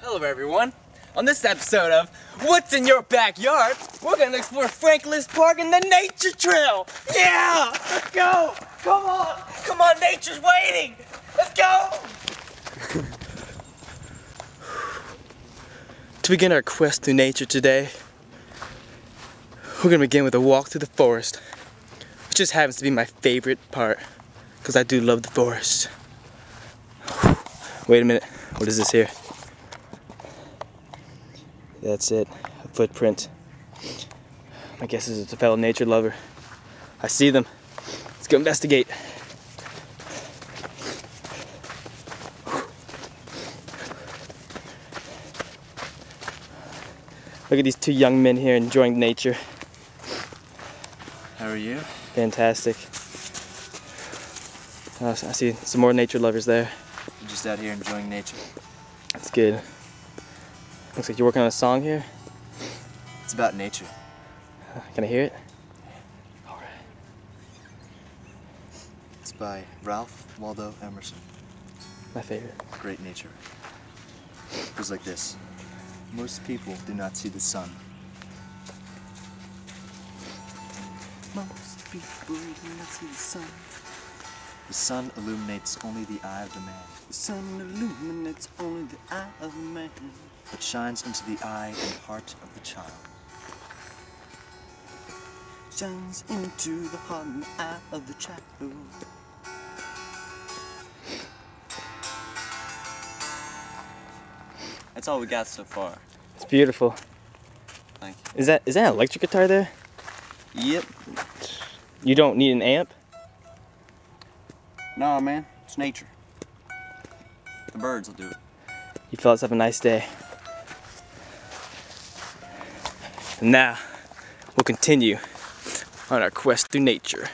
Hello everyone. On this episode of What's in Your Backyard, we're gonna explore Franklin Park and the nature trail. Yeah! Let's go! Come on! Come on, nature's waiting! Let's go! To begin our quest through nature today, we're gonna begin with a walk through the forest, which just happens to be my favorite part, because I do love the forest. Wait a minute, what is this here? That's it, a footprint. My guess is it's a fellow nature lover. I see them. Let's go investigate. Look at these two young men here enjoying nature. How are you? Fantastic. I see some more nature lovers there. I'm just out here enjoying nature. That's good. Looks like you're working on a song here. It's about nature. Can I hear it? Alright. It's by Ralph Waldo Emerson. My favorite. Great nature. It goes like this. Most people do not see the sun. Most people do not see the sun. The sun illuminates only the eye of the man. The sun illuminates only the eye of the man. But shines into the eye and heart of the child. Shines into the heart and the eye of the child. That's all we got so far. It's beautiful. Thank you. Is that an electric guitar there? Yep. You don't need an amp? No, man. It's nature. The birds will do it. You fellas have a nice day. And now, we'll continue on our quest through nature.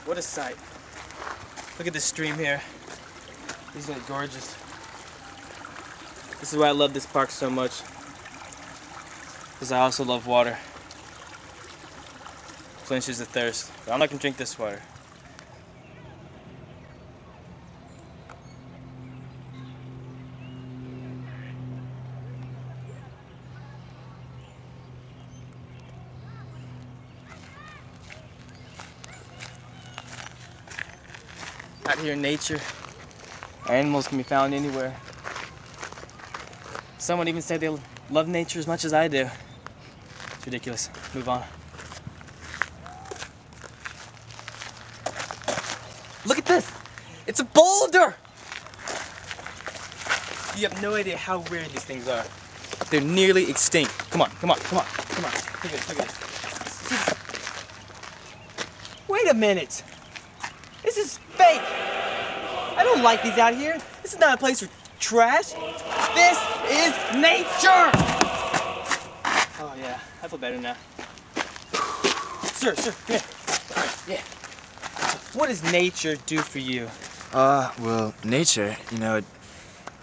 What a sight. Look at this stream here. Isn't it gorgeous? This is why I love this park so much. Because I also love water. Quenches the thirst. But I'm not gonna drink this water. Out here in nature, animals can be found anywhere. Someone even said they love nature as much as I do. It's ridiculous. Move on. Look at this! It's a boulder! You have no idea how rare these things are. They're nearly extinct. Come on, come on, come on, come on. Look at this, look at this. Wait a minute! This is fake! I don't like these out here. This is not a place for trash. This is nature! Oh yeah, I feel better now. Sir, come here. Yeah. What does nature do for you? Well, nature, you know,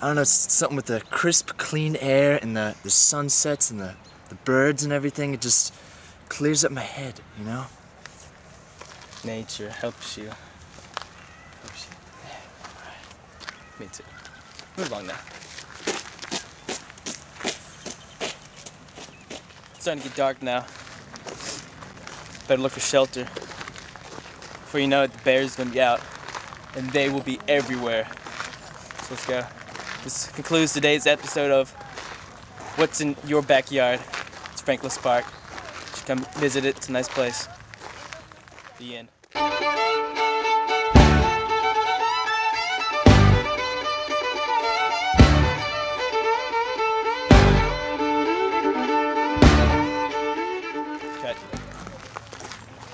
I don't know, it's something with the crisp, clean air and the sunsets and the birds and everything. It just clears up my head, you know? Nature helps you. Yeah. Me too. Move along now. It's starting to get dark now. Better look for shelter. Before you know it, the bears are gonna be out, and they will be everywhere. So let's go. This concludes today's episode of What's in Your Backyard. It's Franklin Park. You should come visit it. It's a nice place. The end.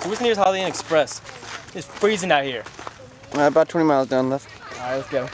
Who's near Holiday Inn Express? It's freezing out here. About 20 miles down left. Alright, let's go.